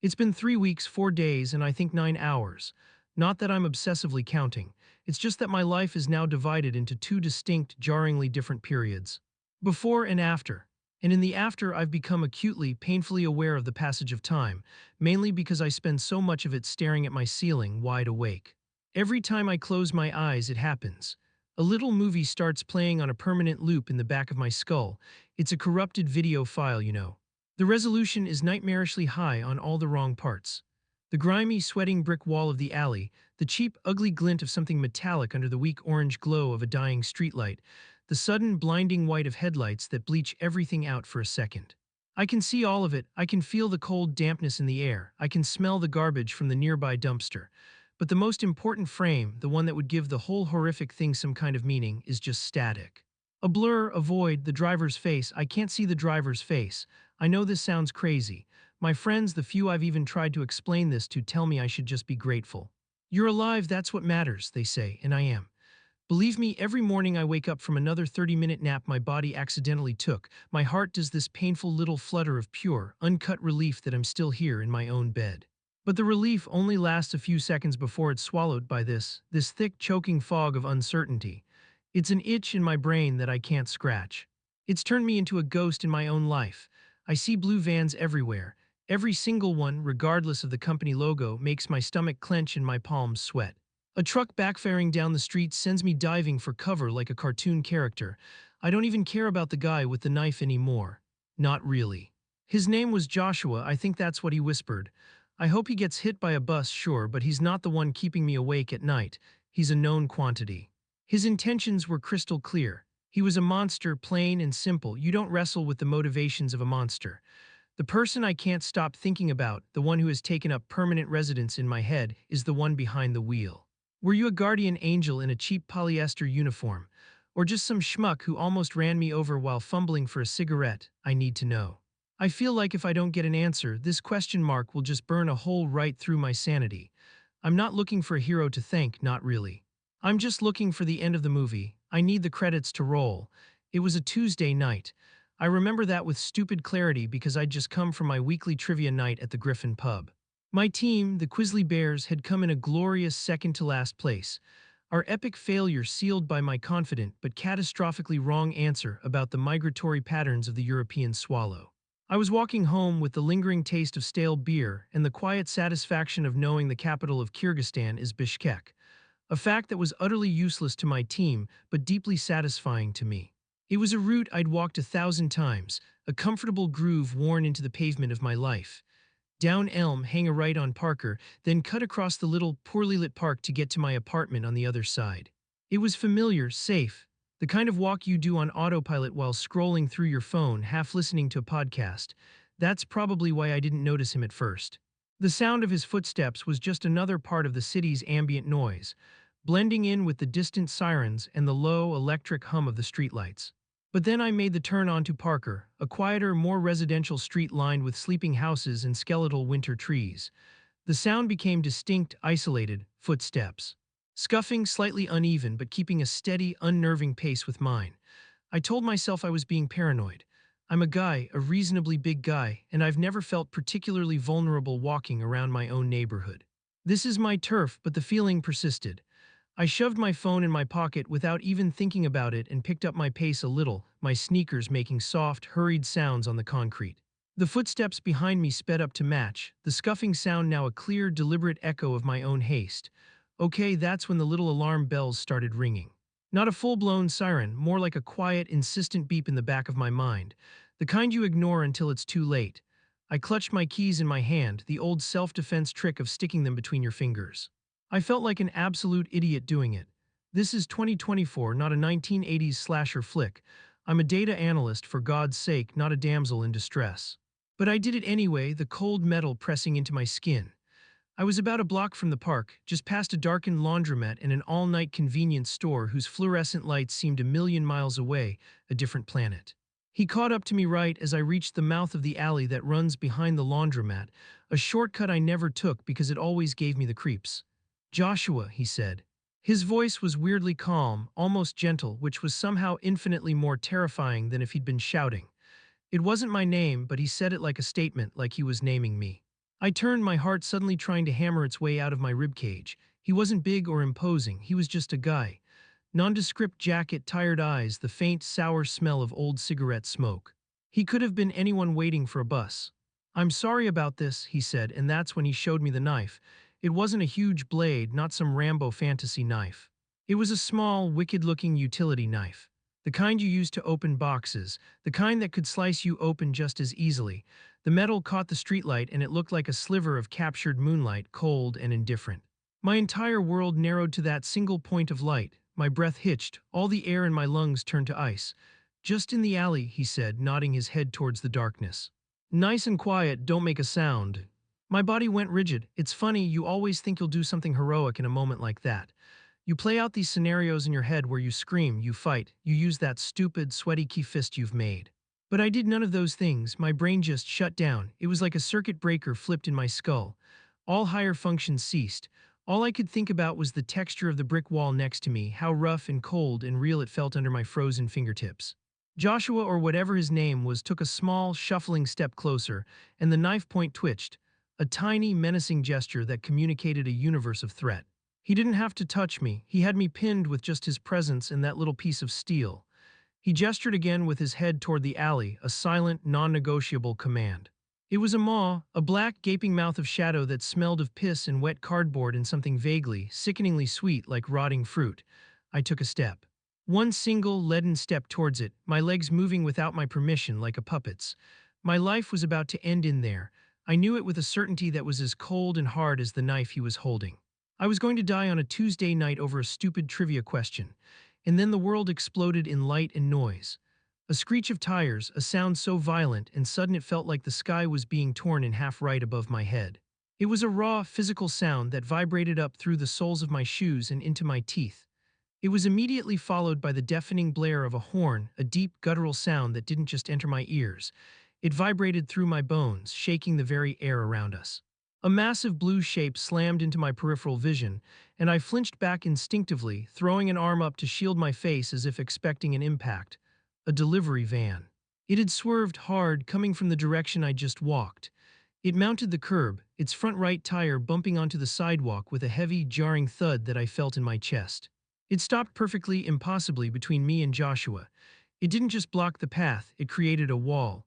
It's been 3 weeks, 4 days, and I think 9 hours. Not that I'm obsessively counting. It's just that my life is now divided into two distinct, jarringly different periods. Before and after. And in the after, I've become acutely, painfully aware of the passage of time, mainly because I spend so much of it staring at my ceiling, wide awake. Every time I close my eyes, it happens. A little movie starts playing on a permanent loop in the back of my skull. It's a corrupted video file, you know. The resolution is nightmarishly high on all the wrong parts. The grimy, sweating brick wall of the alley, the cheap, ugly glint of something metallic under the weak orange glow of a dying streetlight, the sudden, blinding white of headlights that bleach everything out for a second. I can see all of it, I can feel the cold dampness in the air, I can smell the garbage from the nearby dumpster. But the most important frame, the one that would give the whole horrific thing some kind of meaning, is just static. A blur, a void, the driver's face. I can't see the driver's face. I know this sounds crazy. My friends, the few I've even tried to explain this to, tell me I should just be grateful. You're alive, that's what matters, they say, and I am. Believe me, every morning I wake up from another 30-minute nap my body accidentally took. My heart does this painful little flutter of pure, uncut relief that I'm still here in my own bed. But the relief only lasts a few seconds before it's swallowed by this thick, choking fog of uncertainty. It's an itch in my brain that I can't scratch. It's turned me into a ghost in my own life. I see blue vans everywhere. Every single one, regardless of the company logo, makes my stomach clench and my palms sweat. A truck backfiring down the street sends me diving for cover like a cartoon character. I don't even care about the guy with the knife anymore. Not really. His name was Joshua, I think that's what he whispered. I hope he gets hit by a bus, sure, but he's not the one keeping me awake at night. He's a known quantity. His intentions were crystal clear. He was a monster, plain and simple. You don't wrestle with the motivations of a monster. The person I can't stop thinking about, the one who has taken up permanent residence in my head, is the one behind the wheel. Were you a guardian angel in a cheap polyester uniform? Or just some schmuck who almost ran me over while fumbling for a cigarette? I need to know. I feel like if I don't get an answer, this question mark will just burn a hole right through my sanity. I'm not looking for a hero to thank, not really. I'm just looking for the end of the movie. I need the credits to roll. It was a Tuesday night. I remember that with stupid clarity because I'd just come from my weekly trivia night at the Griffin pub. My team, the Quisley Bears, had come in a glorious second-to-last place. Our epic failure sealed by my confident but catastrophically wrong answer about the migratory patterns of the European swallow. I was walking home with the lingering taste of stale beer and the quiet satisfaction of knowing the capital of Kyrgyzstan is Bishkek, a fact that was utterly useless to my team but deeply satisfying to me. It was a route I'd walked 1,000 times, a comfortable groove worn into the pavement of my life. Down Elm, hang a right on Parker, then cut across the little, poorly lit park to get to my apartment on the other side. It was familiar, safe, the kind of walk you do on autopilot while scrolling through your phone, half listening to a podcast. That's probably why I didn't notice him at first. The sound of his footsteps was just another part of the city's ambient noise, blending in with the distant sirens and the low, electric hum of the streetlights. But then I made the turn onto Parker, a quieter, more residential street lined with sleeping houses and skeletal winter trees. The sound became distinct, isolated, footsteps. Scuffing, slightly uneven, but keeping a steady, unnerving pace with mine. I told myself I was being paranoid. I'm a guy, a reasonably big guy, and I've never felt particularly vulnerable walking around my own neighborhood. This is my turf, but the feeling persisted. I shoved my phone in my pocket without even thinking about it and picked up my pace a little, my sneakers making soft, hurried sounds on the concrete. The footsteps behind me sped up to match, the scuffing sound now a clear, deliberate echo of my own haste. Okay, that's when the little alarm bells started ringing. Not a full-blown siren, more like a quiet, insistent beep in the back of my mind, the kind you ignore until it's too late. I clutched my keys in my hand, the old self-defense trick of sticking them between your fingers. I felt like an absolute idiot doing it. This is 2024, not a 1980s slasher flick. I'm a data analyst, for God's sake, not a damsel in distress. But I did it anyway, the cold metal pressing into my skin. I was about a block from the park, just past a darkened laundromat and an all-night convenience store whose fluorescent lights seemed a million miles away, a different planet. He caught up to me right as I reached the mouth of the alley that runs behind the laundromat, a shortcut I never took because it always gave me the creeps. "Joshua," he said. His voice was weirdly calm, almost gentle, which was somehow infinitely more terrifying than if he'd been shouting. It wasn't my name, but he said it like a statement, like he was naming me. I turned, my heart suddenly trying to hammer its way out of my ribcage. He wasn't big or imposing, he was just a guy. Nondescript jacket, tired eyes, the faint, sour smell of old cigarette smoke. He could have been anyone waiting for a bus. "I'm sorry about this," he said, and that's when he showed me the knife. It wasn't a huge blade, not some Rambo fantasy knife. It was a small, wicked-looking utility knife. The kind you use to open boxes, the kind that could slice you open just as easily. The metal caught the streetlight and it looked like a sliver of captured moonlight, cold and indifferent. My entire world narrowed to that single point of light. My breath hitched, all the air in my lungs turned to ice. "Just in the alley," he said, nodding his head towards the darkness. "Nice and quiet, don't make a sound." My body went rigid. It's funny, you always think you'll do something heroic in a moment like that. You play out these scenarios in your head where you scream, you fight, you use that stupid, sweaty key fist you've made. But I did none of those things. My brain just shut down. It was like a circuit breaker flipped in my skull. All higher functions ceased. All I could think about was the texture of the brick wall next to me, how rough and cold and real it felt under my frozen fingertips. Joshua, or whatever his name was, took a small, shuffling step closer, and the knife point twitched, a tiny, menacing gesture that communicated a universe of threat. He didn't have to touch me. He had me pinned with just his presence and that little piece of steel. He gestured again with his head toward the alley, a silent, non-negotiable command. It was a maw, a black, gaping mouth of shadow that smelled of piss and wet cardboard and something vaguely, sickeningly sweet like rotting fruit. I took a step. One single, leaden step towards it, my legs moving without my permission like a puppet's. My life was about to end in there. I knew it with a certainty that was as cold and hard as the knife he was holding. I was going to die on a Tuesday night over a stupid trivia question. And then the world exploded in light and noise. A screech of tires, a sound so violent and sudden it felt like the sky was being torn in half right above my head. It was a raw, physical sound that vibrated up through the soles of my shoes and into my teeth. It was immediately followed by the deafening blare of a horn, a deep, guttural sound that didn't just enter my ears. It vibrated through my bones, shaking the very air around us. A massive blue shape slammed into my peripheral vision, and I flinched back instinctively, throwing an arm up to shield my face as if expecting an impact. A delivery van. It had swerved hard, coming from the direction I'd just walked. It mounted the curb, its front right tire bumping onto the sidewalk with a heavy, jarring thud that I felt in my chest. It stopped perfectly, impossibly, between me and Joshua. It didn't just block the path, it created a wall.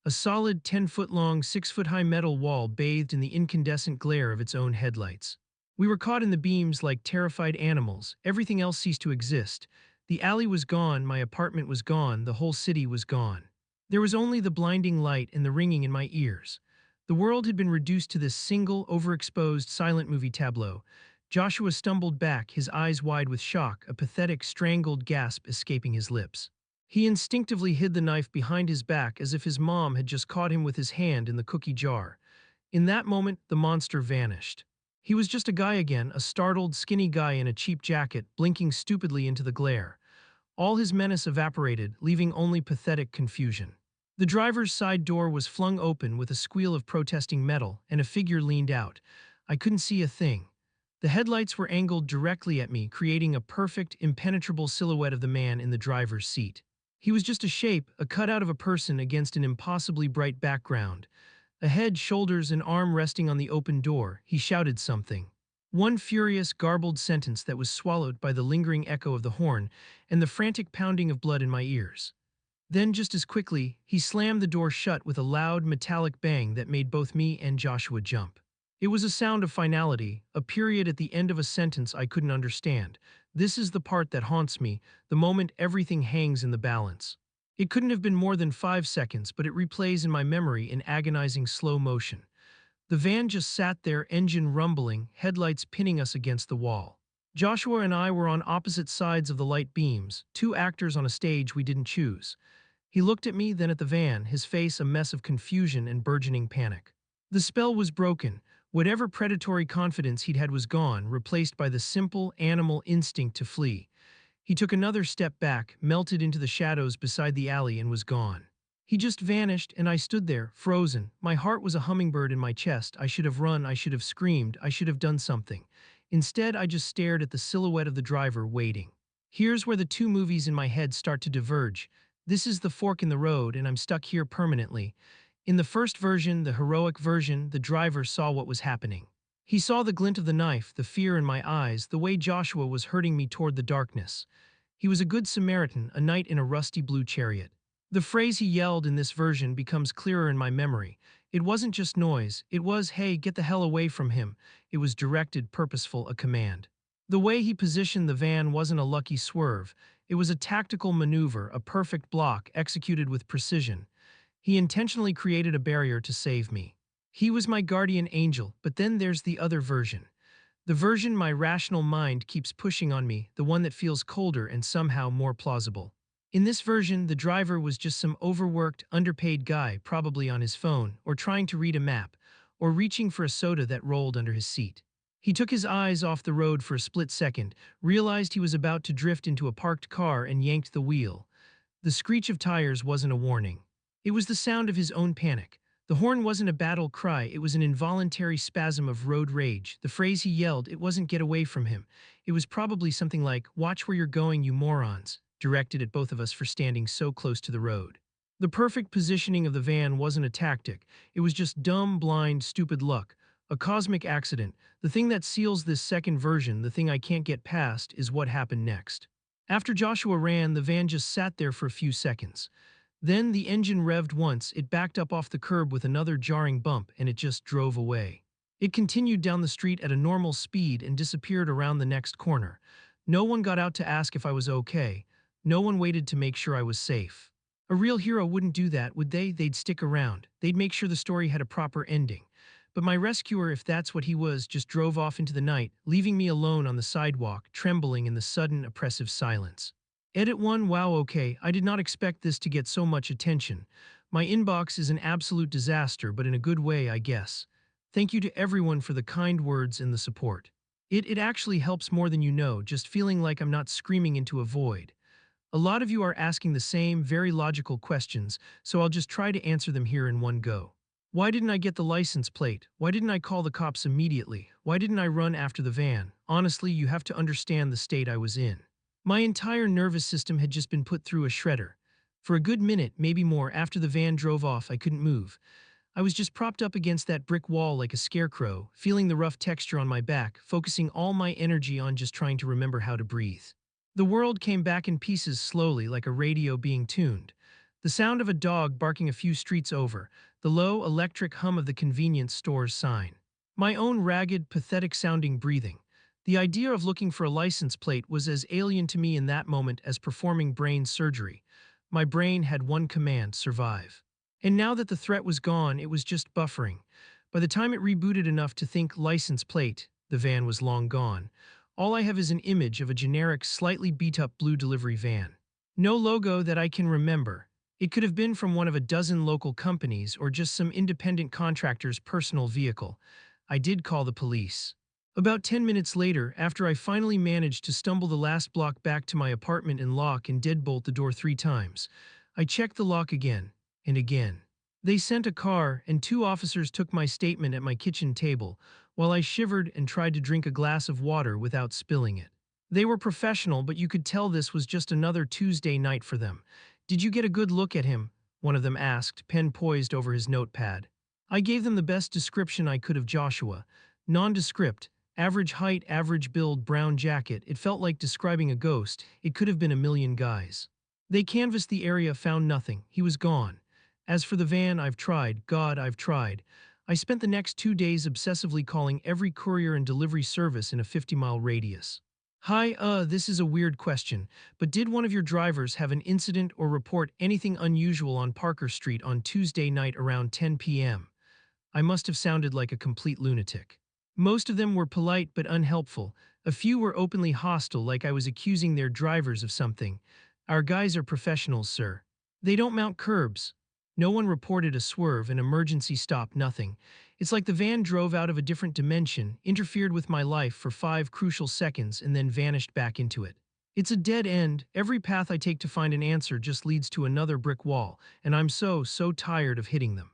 A solid 10-foot-long, 6-foot-high metal wall bathed in the incandescent glare of its own headlights. We were caught in the beams like terrified animals. Everything else ceased to exist. The alley was gone, my apartment was gone, the whole city was gone. There was only the blinding light and the ringing in my ears. The world had been reduced to this single, overexposed, silent movie tableau. Joshua stumbled back, his eyes wide with shock, a pathetic, strangled gasp escaping his lips. He instinctively hid the knife behind his back as if his mom had just caught him with his hand in the cookie jar. In that moment, the monster vanished. He was just a guy again, a startled, skinny guy in a cheap jacket, blinking stupidly into the glare. All his menace evaporated, leaving only pathetic confusion. The driver's side door was flung open with a squeal of protesting metal, and a figure leaned out. I couldn't see a thing. The headlights were angled directly at me, creating a perfect, impenetrable silhouette of the man in the driver's seat. He was just a shape, a cutout of a person against an impossibly bright background. A head, shoulders, and arm resting on the open door, he shouted something. One furious, garbled sentence that was swallowed by the lingering echo of the horn and the frantic pounding of blood in my ears. Then, just as quickly, he slammed the door shut with a loud, metallic bang that made both me and Joshua jump. It was a sound of finality, a period at the end of a sentence I couldn't understand. This is the part that haunts me, the moment everything hangs in the balance. It couldn't have been more than 5 seconds, but it replays in my memory in agonizing slow motion. The van just sat there, engine rumbling, headlights pinning us against the wall. Joshua and I were on opposite sides of the light beams, two actors on a stage we didn't choose. He looked at me, then at the van, his face a mess of confusion and burgeoning panic. The spell was broken. Whatever predatory confidence he'd had was gone, replaced by the simple, animal instinct to flee. He took another step back, melted into the shadows beside the alley, and was gone. He just vanished, and I stood there, frozen. My heart was a hummingbird in my chest. I should have run, I should have screamed, I should have done something. Instead, I just stared at the silhouette of the driver, waiting. Here's where the two movies in my head start to diverge. This is the fork in the road, and I'm stuck here permanently. In the first version, the heroic version, the driver saw what was happening. He saw the glint of the knife, the fear in my eyes, the way Joshua was herding me toward the darkness. He was a good Samaritan, a knight in a rusty blue chariot. The phrase he yelled in this version becomes clearer in my memory. It wasn't just noise, it was, hey, get the hell away from him. It was directed, purposeful, a command. The way he positioned the van wasn't a lucky swerve. It was a tactical maneuver, a perfect block executed with precision. He intentionally created a barrier to save me. He was my guardian angel, but then there's the other version. The version my rational mind keeps pushing on me, the one that feels colder and somehow more plausible. In this version, the driver was just some overworked, underpaid guy, probably on his phone, or trying to read a map, or reaching for a soda that rolled under his seat. He took his eyes off the road for a split second, realized he was about to drift into a parked car, and yanked the wheel. The screech of tires wasn't a warning. It was the sound of his own panic. The horn wasn't a battle cry, it was an involuntary spasm of road rage. The phrase he yelled, it wasn't get away from him. It was probably something like, watch where you're going, you morons, directed at both of us for standing so close to the road. The perfect positioning of the van wasn't a tactic. It was just dumb, blind, stupid luck. A cosmic accident. The thing that seals this second version, the thing I can't get past, is what happened next. After Joshua ran, the van just sat there for a few seconds. Then the engine revved once, it backed up off the curb with another jarring bump, and it just drove away. It continued down the street at a normal speed and disappeared around the next corner. No one got out to ask if I was okay. No one waited to make sure I was safe. A real hero wouldn't do that, would they? They'd stick around. They'd make sure the story had a proper ending. But my rescuer, if that's what he was, just drove off into the night, leaving me alone on the sidewalk, trembling in the sudden, oppressive silence. Edit 1. Wow, okay, I did not expect this to get so much attention. My inbox is an absolute disaster, but in a good way, I guess. Thank you to everyone for the kind words and the support. It actually helps more than you know, just feeling like I'm not screaming into a void. A lot of you are asking the same, very logical questions, so I'll just try to answer them here in one go. Why didn't I get the license plate? Why didn't I call the cops immediately? Why didn't I run after the van? Honestly, you have to understand the state I was in. My entire nervous system had just been put through a shredder. For a good minute, maybe more, after the van drove off, I couldn't move. I was just propped up against that brick wall like a scarecrow, feeling the rough texture on my back, focusing all my energy on just trying to remember how to breathe. The world came back in pieces slowly, like a radio being tuned. The sound of a dog barking a few streets over, the low, electric hum of the convenience store's sign. My own ragged, pathetic-sounding breathing. The idea of looking for a license plate was as alien to me in that moment as performing brain surgery. My brain had one command: survive. And now that the threat was gone, it was just buffering. By the time it rebooted enough to think license plate, the van was long gone. All I have is an image of a generic, slightly beat-up blue delivery van. No logo that I can remember. It could have been from one of a dozen local companies or just some independent contractor's personal vehicle. I did call the police. About 10 minutes later, after I finally managed to stumble the last block back to my apartment and lock and deadbolt the door 3 times, I checked the lock again and again. They sent a car, and 2 officers took my statement at my kitchen table, while I shivered and tried to drink a glass of water without spilling it. They were professional, but you could tell this was just another Tuesday night for them. "Did you get a good look at him?" one of them asked, pen poised over his notepad. I gave them the best description I could of Joshua. Nondescript. Average height, average build, brown jacket. It felt like describing a ghost. It could have been a million guys. They canvassed the area, found nothing. He was gone. As for the van, I've tried. God, I've tried. I spent the next 2 days obsessively calling every courier and delivery service in a 50-mile radius. Hi, this is a weird question, but did one of your drivers have an incident or report anything unusual on Parker Street on Tuesday night around 10 p.m.? I must have sounded like a complete lunatic. Most of them were polite but unhelpful. A few were openly hostile, like I was accusing their drivers of something. "Our guys are professionals, sir. They don't mount curbs." No one reported a swerve, an emergency stop, nothing. It's like the van drove out of a different dimension, interfered with my life for 5 crucial seconds, and then vanished back into it. It's a dead end. Every path I take to find an answer just leads to another brick wall, and I'm so tired of hitting them.